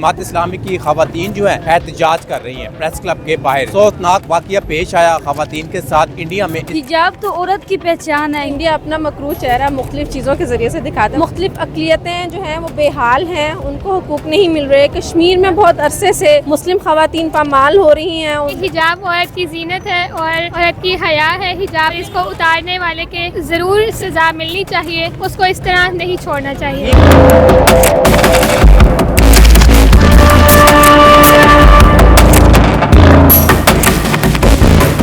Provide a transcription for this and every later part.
जमात इस्लामी की खवातीन जो है एहतजाज कर रही हैं प्रेस क्लब के बाहर। अफसोसनाक वाक़या पेश आया खवातीन के साथ इंडिया में। हिजाब तो औरत की पहचान है। इंडिया अपना मकरू चेहरा मुख्तलिफ चीज़ों के ज़रिए से दिखाता है। मुख्तलिफ अक़लियतें जो हैं वो बेहाल हैं, उनको हुकूक नहीं मिल रहे। कश्मीर में बहुत अरसे से मुस्लिम खवातीन पामाल हो रही हैं। हिजाब औरत की जीनत है और औरत की हया है। हिजाब इसको उतारने वाले के ज़रूर सज़ा मिलनी चाहिए, उसको इस तरह नहीं छोड़ना चाहिए।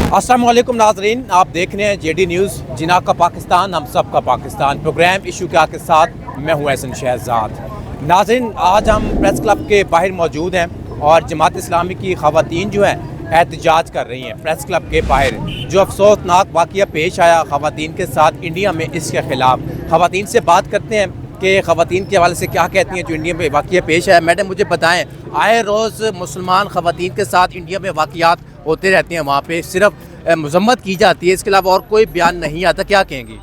अस्सलाम वालेकुम नाज़रीन, आप देख रहे हैं जेडी न्यूज़, जिना का पाकिस्तान हम सब का पाकिस्तान। प्रोग्राम इशू क्या के साथ मैं हूँ एहसन शहजाद। नाज़रीन, आज हम प्रेस क्लब के बाहर मौजूद हैं और जमात इस्लामी की खवातीन जो हैं एहतजाज कर रही हैं प्रेस क्लब के बाहर। जो अफसोसनाक वाक़या पेश आया खवातीन के साथ इंडिया में, इसके ख़िलाफ़ खवातीन से बात करते हैं कि खवातीन के हवाले से क्या कहती हैं जो इंडिया में वाक़या पेश आया। मैडम मुझे बताएं, आए रोज़ मुसलमान खवातीन के साथ इंडिया में वाक़यात होते रहते हैं, वहाँ पे सिर्फ मज़म्मत की जाती है, इसके अलावा और कोई बयान नहीं आता, क्या कहेंगी?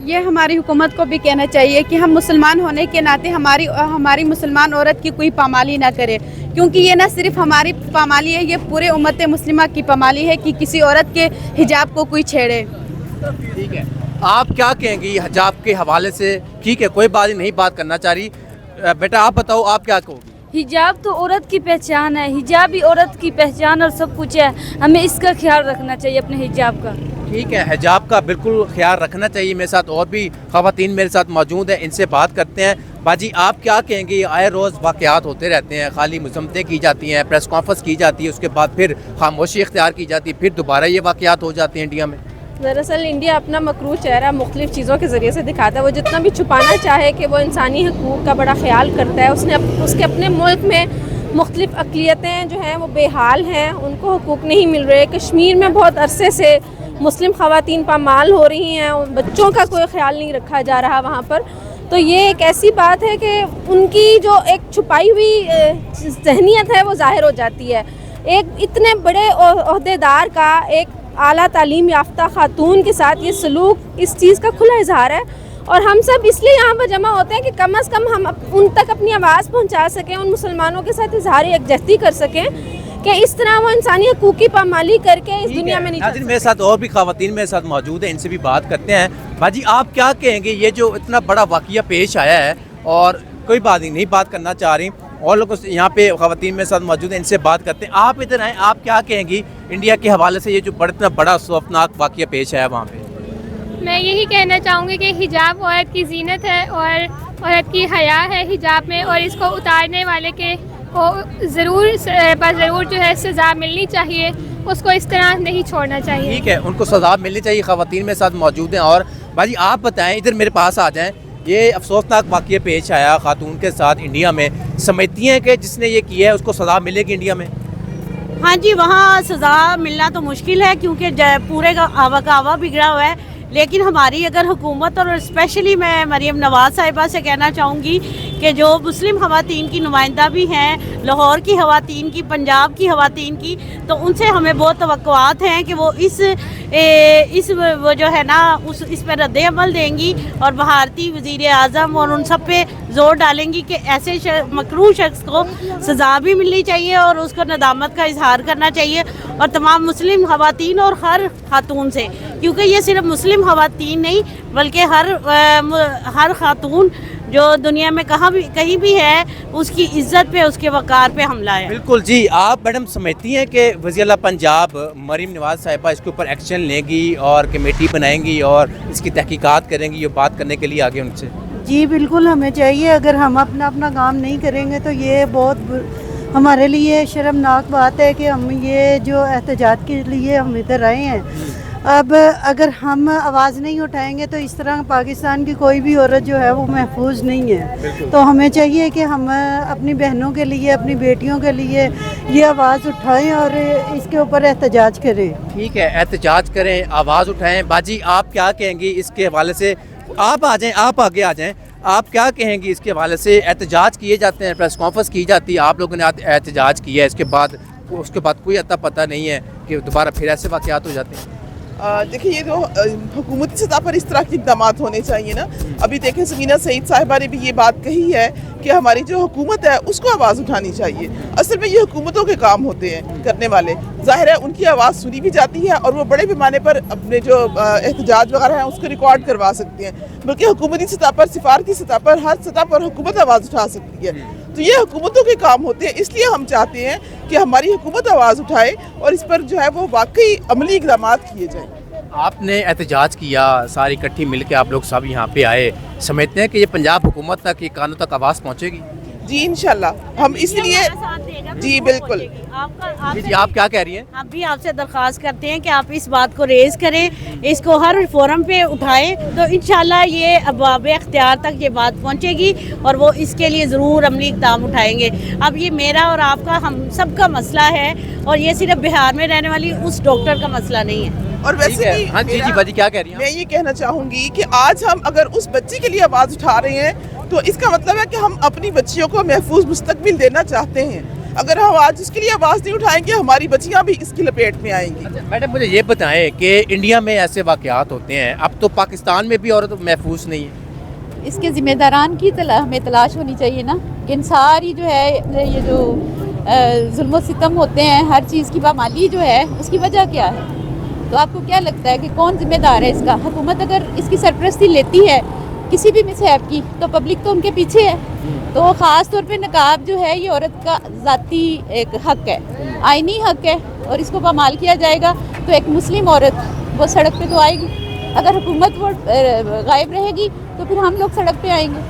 ये हमारी हुकूमत को भी कहना चाहिए कि हम मुसलमान होने के नाते हमारी मुसलमान औरत की कोई पामाली ना करे, क्योंकि ये ना सिर्फ हमारी पामाली है, ये पूरे उम्मत मुस्लिमा की पामाली है कि किसी औरत के हिजाब को कोई छेड़े। ठीक है, आप क्या कहेंगी हिजाब के हवाले से? ठीक है, कोई बात नहीं बात करना चाह रही, बेटा आप बताओ आप क्या कहोगी? हिजाब तो औरत की पहचान है। हिजाब ही औरत की पहचान और सब कुछ है। हमें इसका ख्याल रखना चाहिए अपने हिजाब का। ठीक है, हिजाब का बिल्कुल ख्याल रखना चाहिए। मेरे साथ और भी खवातीन मेरे साथ मौजूद हैं, इनसे बात करते हैं। बाजी आप क्या कहेंगे? आए रोज़ वाक़यात होते रहते हैं, खाली मज़म्मतें की जाती हैं, प्रेस कॉन्फ्रेंस की जाती है, उसके बाद फिर खामोशी इख्तियार की जाती है, फिर दोबारा ये वाक़यात हो जाते हैं इंडिया में। दरअसल इंडिया अपना मकरू चेहरा मुख्तलिफ चीज़ों के ज़रिए से दिखाता है। वो जितना भी छुपाना चाहे कि वो इंसानी हकूक़ का बड़ा ख्याल करता है, उसके अपने मुल्क में मुख्तलिफ अक़लियतें जो हैं वो बेहाल हैं, उनको हुकूक नहीं मिल रहे। कश्मीर में बहुत अरसे से मुस्लिम ख़वातीन पामाल हो रही हैं, बच्चों का कोई ख्याल नहीं रखा जा रहा वहाँ पर। तो ये एक ऐसी बात है कि उनकी जो एक छुपाई हुई ज़हनियत है वो ज़ाहिर हो जाती है। एक इतने बड़े ओहदेदार का एक आला तालीम याफ्ता खातून के साथ ये सलूक, इस चीज़ का खुला इजहार है। और हम सब इसलिए यहाँ पर जमा होते हैं कि कम अज़ कम हम उन तक अपनी आवाज़ पहुँचा सकें, उन मुसलमानों के साथ इजहार यकजहती कर सकें कि इस तरह वो इंसानी हकूक़ की पामाली करके इस दुनिया में नहीं चल सकते। मेरे साथ और भी खवातीन मेरे साथ मौजूद हैं, इनसे भी बात करते हैं। बाजी आप क्या कहेंगे, ये जो इतना बड़ा वाक़या पेश आया है और कोई बात नहीं बात करना चाह रही, और लोग यहाँ पे खवातीन मेरे साथ मौजूद हैं, इनसे बात करते हैं। आप इधर आए, आप क्या कहेंगी इंडिया के हवाले से ये जो इतना बड़ा खौफनाक वाक़या पेश आया वहाँ पे? मैं यही कहना चाहूँगी कि हिजाब औरत की जीनत है और औरत की हया है हिजाब में, और इसको उतारने वाले के को ज़रूर जो है सज़ा मिलनी चाहिए, उसको इस तरह नहीं छोड़ना चाहिए। ठीक है, उनको सज़ा मिलनी चाहिए। खवातीन मेरे साथ मौजूद हैं। और भाई आप बताएं, इधर मेरे पास आ जाएं, ये अफसोसनाक वाक़या पेश आया खातून के साथ इंडिया में, समझती हैं कि जिसने ये किया है उसको सज़ा मिलेगी इंडिया में? हाँ जी, वहाँ सज़ा मिलना तो मुश्किल है क्योंकि पूरे का आवा बिगड़ा हुआ है। लेकिन हमारी अगर हुकूमत, और स्पेशली मैं मरीम नवाज़ साहिबा से कहना चाहूँगी कि जो मुस्लिम खवातीन की नुमाइंदा भी हैं, लाहौर की खवातीन की, पंजाब की खवातीन की, तो उनसे हमें बहुत तवक्कुआत हैं कि वो वो जो है ना इस पर रद्द अमल देंगी और भारतीय वज़ीर आज़म और उन सब पे ज़ोर डालेंगी कि ऐसे मकरूह शख्स को सज़ा भी मिलनी चाहिए और उसको नदामत का इजहार करना चाहिए, और तमाम मुस्लिम खवातीन और हर खातून से, क्योंकि ये सिर्फ मुस्लिम खवातीन नहीं बल्कि हर खातून जो दुनिया में कहीं भी है उसकी इज्जत पे, उसके वक़ार पे हमला है। बिल्कुल जी। आप मैडम समझती हैं कि वज़ीर पंजाब मरीम नवाज़ साहिबा इसके ऊपर एक्शन लेंगी और कमेटी बनाएंगी और इसकी तहकीकात करेंगी, ये बात करने के लिए आगे उनसे? जी बिल्कुल, हमें चाहिए। अगर हम अपना काम नहीं करेंगे तो ये बहुत हमारे लिए शर्मनाक बात है कि हम ये जो एहतजाज के लिए हम इधर आए हैं। अब अगर हम आवाज़ नहीं उठाएंगे तो इस तरह पाकिस्तान की कोई भी औरत जो है वो महफूज नहीं है। तो हमें चाहिए कि हम अपनी बहनों के लिए, अपनी बेटियों के लिए ये आवाज़ उठाएं और इसके ऊपर एहतजाज करें। ठीक है, एहतजाज करें, आवाज़ उठाएं। बाजी आप क्या कहेंगी इसके हवाले से? आप आ जाएं, आप आगे आ जाएं, आप क्या कहेंगी इसके हवाले से? एहतजाज किए जाते हैं, प्रेस कॉन्फ्रेंस की जाती है, आप लोगों ने एहतजाज किया है, उसके बाद कोई अता पता नहीं है कि दोबारा फिर ऐसे वाक़यात हो जाते हैं। देखिए ये जो हुकूमती सतह पर इस तरह के इक़दाम होने चाहिए ना. अभी देखें समीना सईद साहिबा ने भी ये बात कही है कि हमारी जो हुकूमत है उसको आवाज़ उठानी चाहिए. असल में ये हुकूमतों के काम होते हैं करने वाले. ज़ाहिर है उनकी आवाज़ सुनी भी जाती है और वो बड़े पैमाने पर अपने जो एहतजाज वगैरह हैं उसको रिकॉर्ड करवा सकती हैं. बल्कि हुकूमती सतह पर, सिफारती सतह पर, हर सतह पर हुकूमत आवाज़ उठा सकती है. तो ये हुकूमतों के काम होते हैं. इसलिए हम चाहते हैं कि हमारी हुकूमत आवाज़ उठाए और इस पर जो है वो वाकई अमली इक़दाम किए जाएँ. आपने एहतजाज किया, सारी इकट्ठी मिल के आप लोग सब यहाँ पे आए, समझते हैं कि ये पंजाब हुकूमत तक, ये कानून तक आवाज़ पहुँचेगी? जी इंशाल्लाह हम इसलिए जी बिल्कुल. जी आप क्या कह रही हैं? हम भी आपसे दरख्वास्त करते हैं कि आप इस बात को रेज़ करें, इसको हर फोरम पे उठाएं, तो इंशाल्लाह ये अबाब इख्तियार तक ये बात पहुंचेगी और वो इसके लिए ज़रूर अमली इक़दाम उठाएंगे. अब ये मेरा और आपका, हम सब का मसला है और ये सिर्फ बिहार में रहने वाली उस डॉक्टर का मसला नहीं है. और वैसे भी हाँ जी बाजी क्या कह रही हैं? मैं ये कहना चाहूँगी कि आज हम अगर उस बच्ची के लिए आवाज़ उठा रहे हैं तो इसका मतलब है कि हम अपनी बच्चियों को महफूज मुस्तकबिल देना चाहते हैं. अगर हम आज उसके लिए आवाज़ नहीं उठाएंगे हमारी बच्चियाँ भी इसकी लपेट में आएंगी. अच्छा, मैडम मुझे ये बताएं कि इंडिया में ऐसे वाक़यात होते हैं, अब तो पाकिस्तान में भी औरत महफूज नहीं है. इसके ज़िम्मेदारान की हमें तलाश होनी चाहिए ना. कि इन सारी जो है ये जो जुल्म सितम होते हैं, हर चीज़ की पामाली जो है उसकी वजह क्या है? तो आपको क्या लगता है कि कौन ज़िम्मेदार है इसका? हुकूमत अगर इसकी सरपरस्ती लेती है किसी भी मिसहैब की तो पब्लिक तो उनके पीछे है. तो ख़ास तौर पे नकाब जो है ये औरत का ज़ाती एक हक़ है, आइनी हक़ है और इसको पामाल किया जाएगा तो एक मुस्लिम औरत वो सड़क पे तो आएगी. अगर हुकूमत वो गायब रहेगी तो फिर हम लोग सड़क पे आएंगे.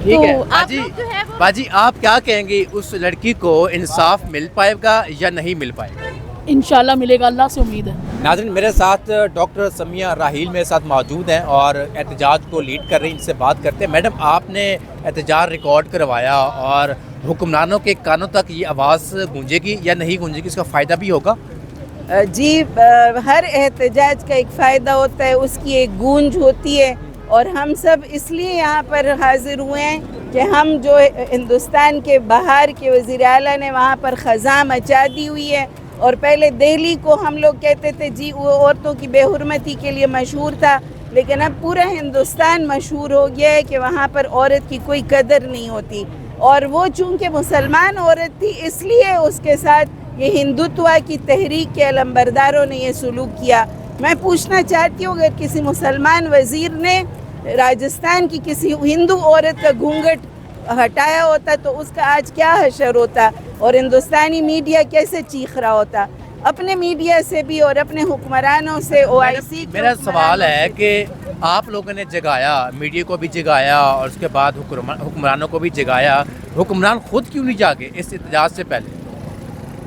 ठीक है तो आप लोग जो है वो बाजी आप क्या कहेंगी, उस लड़की को इंसाफ मिल पाएगा या नहीं मिल पाएगा? इंशाल्लाह मिलेगा, अल्लाह से उम्मीद है. नाज़रीन मेरे साथ डॉक्टर समिया राहील मेरे साथ मौजूद हैं और एहतजाज को लीड कर रही हैं. इनसे बात करते हैं. मैडम आपने एहतजाज रिकॉर्ड करवाया और हुक्मरानों के कानों तक ये आवाज़ गूंजेगी या नहीं गूंजेगी, इसका फ़ायदा भी होगा? जी हर एहतजाज का एक फ़ायदा होता है, उसकी एक गूंज होती है और हम सब इसलिए यहाँ पर हाज़िर हुए हैं कि हम जो हिंदुस्तान के बाहर के वज़ीर आला ने वहाँ पर ख़ज़ा मचा दी हुई है. और पहले दिल्ली को हम लोग कहते थे जी वो औरतों की बेहुरमती के लिए मशहूर था, लेकिन अब पूरा हिंदुस्तान मशहूर हो गया है कि वहाँ पर औरत की कोई कदर नहीं होती. और वो चूँकि मुसलमान औरत थी इसलिए उसके साथ ये हिंदुत्व की तहरीक के अलंबरदारों ने ये सलूक किया. मैं पूछना चाहती हूँ अगर किसी मुसलमान वज़ीर ने राजस्थान की किसी हिंदू औरत का घूंघट हटाया होता तो उसका आज क्या हशर होता और हिंदुस्तानी मीडिया कैसे चीख रहा होता. अपने मीडिया से भी और अपने हुक्मरानों से OIC. मेरा सवाल है कि आप लोगों ने जगाया, मीडिया को भी जगाया और उसके बाद हुक्मरानों को भी जगाया, हुक्मरान खुद क्यों नहीं जागे इस एहतजाज से पहले?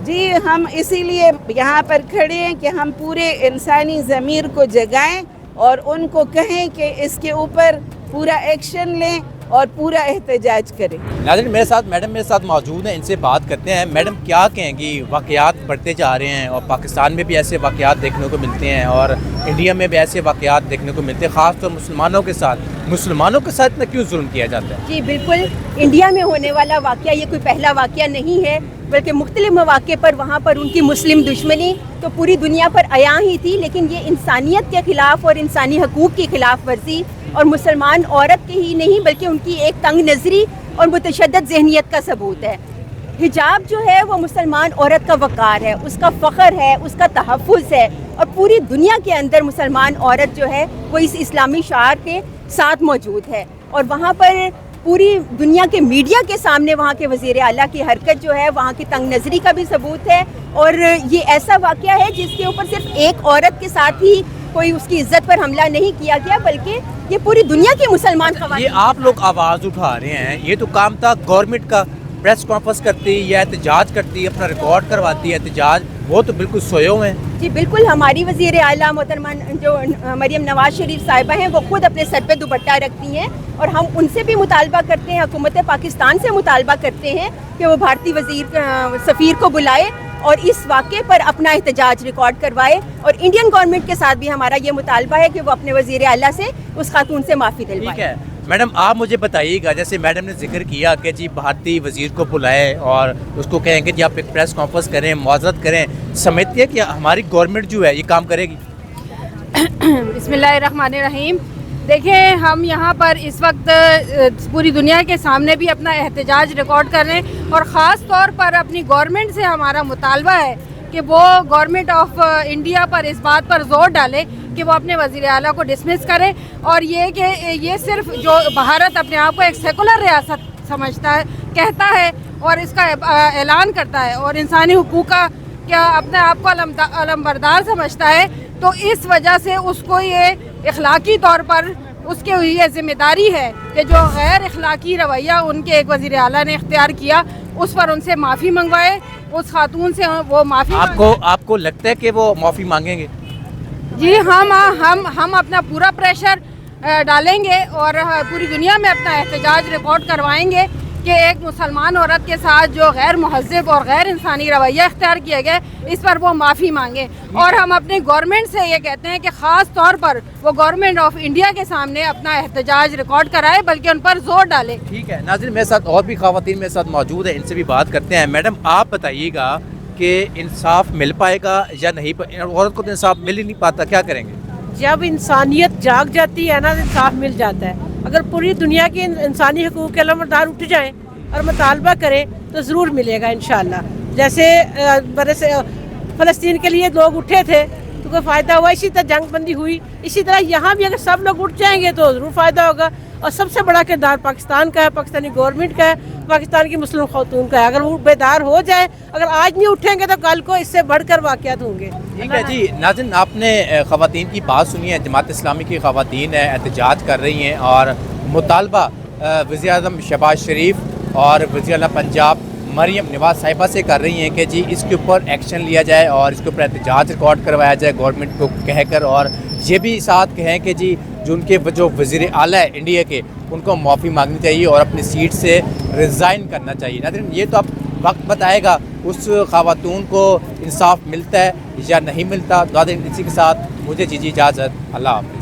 जी हम इसीलिए यहाँ पर खड़े हैं कि हम पूरे इंसानी ज़मीर को जगाएं और उनको कहें कि इसके ऊपर पूरा एक्शन लें और पूरा एहतजाज करें. नाज़रीन मेरे साथ मैडम मेरे साथ मौजूद हैं, इनसे बात करते हैं. मैडम क्या कहेंगी, वाक़यात बढ़ते जा रहे हैं और पाकिस्तान में भी ऐसे वाक़यात देखने को मिलते हैं और इंडिया में भी ऐसे वाक़यात देखने को मिलते हैं, ख़ासतौर मुसलमानों के साथ इतना क्यों जुल्म किया जाता है? जी बिल्कुल, इंडिया में होने वाला वाक़या ये कोई पहला वाक़या नहीं है, बल्कि मुख्तलिफ मौक़े पर वहाँ पर उनकी मुस्लिम दुश्मनी तो पूरी दुनिया पर आया ही थी, लेकिन ये इंसानियत के ख़िलाफ़ और इंसानी हकूक़ की खिलाफ वर्जी और मुसलमान औरत के ही नहीं बल्कि उनकी एक तंग नज़री और मुतशद्दद ज़हनियत का सबूत है. हिजाब जो है वो मुसलमान औरत का वक़ार है, उसका फ़ख्र है, उसका तहफ़्फ़ुज़ है और पूरी दुनिया के अंदर मुसलमान औरत जो है वो इस इस्लामी शार के साथ मौजूद है. और वहाँ पर पूरी दुनिया के मीडिया के सामने वहाँ के वज़ीर आला की हरकत जो है वहाँ की तंग नज़री का भी सबूत है. और ये ऐसा वाक़या है जिसके ऊपर सिर्फ एक औरत के साथ ही कोई उसकी इज्जत पर हमला नहीं किया गया, बल्कि ये पूरी दुनिया की मुसलमान ख़वातीन. ये आप लोग आवाज़ उठा रहे हैं, ये तो काम था गवर्नमेंट का. प्रेस कॉन्फ्रेंस करती है या एहतजाज करती है, अपना रिकॉर्ड करवाती है एहतजाज, वो तो बिल्कुल सोए हुए हैं. जी बिल्कुल, हमारी वज़ीर आला मोहतरमा जो मरियम नवाज़ शरीफ साहिबा हैं वो खुद अपने सर पे दुपट्टा रखती हैं और हम उनसे भी मुतालबा करते हैं, हुकूमत पाकिस्तान से मुतालबा करते हैं कि वो भारतीय सफ़ीर को बुलाए और इस वाक़े पर अपना एहतजाज रिकॉर्ड करवाए. और इंडियन गवर्नमेंट के साथ भी हमारा ये मुतालबा है कि वो अपने वज़ीर आला से उस खातून से माफ़ी दिलवाए. ठीक है, मैडम आप मुझे बताइएगा, जैसे मैडम ने जिक्र किया कि जी भारतीय वज़ीर को बुलाएं और उसको कहें कि जी आप एक प्रेस कॉन्फ्रेंस करें, मुआवज़त करें, समझती है कि हमारी गवर्नमेंट जो है ये काम करेगी? बिस्मिल्लाहिर्रहमानिर्रहीम। देखिए, हम यहाँ पर इस वक्त पूरी दुनिया के सामने भी अपना एहतजाज रिकॉर्ड कर रहे हैं और ख़ास तौर पर अपनी गवर्नमेंट से हमारा मुतालबा है कि वो गवर्नमेंट ऑफ इंडिया पर इस बात पर ज़ोर डाले कि वो अपने वज़ीर आला को डिसमिस करे, और ये कि ये सिर्फ जो भारत अपने आप को एक सेकुलर रियासत समझता है, कहता है और इसका ऐलान करता है और इंसानी हुकूक का क्या अपने आप को अलमबरदार समझता है, तो इस वजह से उसको ये इखलाकी तौर पर उसके ये ज़िम्मेदारी है कि जो गैर इखलाकी रवैया उनके एक वज़ीर आला ने इख्तियार किया उस पर उनसे माफ़ी मंगवाए, उस खातून से वो माफ़ी। आपको लगता है कि वो माफ़ी मांगेंगे? जी, हम अपना पूरा प्रेशर डालेंगे और पूरी दुनिया में अपना एहतजाज रिकॉर्ड करवाएंगे कि एक मुसलमान औरत के साथ जो गैर महज़्ज़ब और गैर इंसानी रवैया इख्तियार किया गया इस पर वो माफ़ी मांगे। और हम अपने गवर्नमेंट से ये कहते हैं कि ख़ास तौर पर वो गवर्नमेंट ऑफ इंडिया के सामने अपना एहतजाज रिकॉर्ड कराए, बल्कि उन पर जोर डाले। ठीक है नाज़रीन, मेरे साथ और भी ख़वातीन मेरे साथ मौजूद है, इनसे भी बात करते हैं। मैडम आप बताइएगा कि इंसाफ मिल पाएगा या नहीं? औरत को तो इंसाफ मिल ही नहीं पाता, क्या करेंगे? जब इंसानियत जाग जाती है ना, इंसाफ मिल जाता है। अगर पूरी दुनिया के इंसानी हकूक़ के अलमबरदार उठ जाएं और मुतालबा करें तो ज़रूर मिलेगा इंशाअल्लाह। जैसे बरसे फ़लस्तीन के लिए लोग उठे थे तो कोई फ़ायदा हुआ, इसी तरह जंग बंदी हुई, इसी तरह यहाँ भी अगर सब लोग उठ जाएंगे तो ज़रूर फ़ायदा होगा। और सबसे बड़ा किरदार पाकिस्तान का है, पाकिस्तानी गवर्नमेंट का है, पाकिस्तान की मुस्लिम खातून का है। अगर वो बेदार हो जाए, अगर आज नहीं उठेंगे तो कल को इससे बढ़कर वाक़यात होंगे। ठीक है जी नाज़रीन, आपने ख़वातीन की बात सुनी है। जमात इस्लामी की ख़वातीन है, एहतजाज कर रही हैं और मुतालबा वज़ीर आज़म शहबाज शरीफ और वज़ीर आला पंजाब मरियम नवाज़ साहिबा से कर रही हैं कि जी इसके ऊपर एक्शन लिया जाए और इसके ऊपर एहतजाज रिकॉर्ड करवाया जाए गवर्नमेंट को कहकर, और ये भी साथ कहें कि जी जो उनके जो वज़ीर आला है इंडिया के, उनको माफ़ी मांगनी चाहिए और अपनी सीट से रिज़ाइन करना चाहिए। नाज़रीन ये तो अब वक्त बताएगा उस ख़वातून को इंसाफ मिलता है या नहीं मिलता। नाज़रीन इसी के साथ मुझे दीजिए इजाज़त, अल्लाह हाफ़िज़।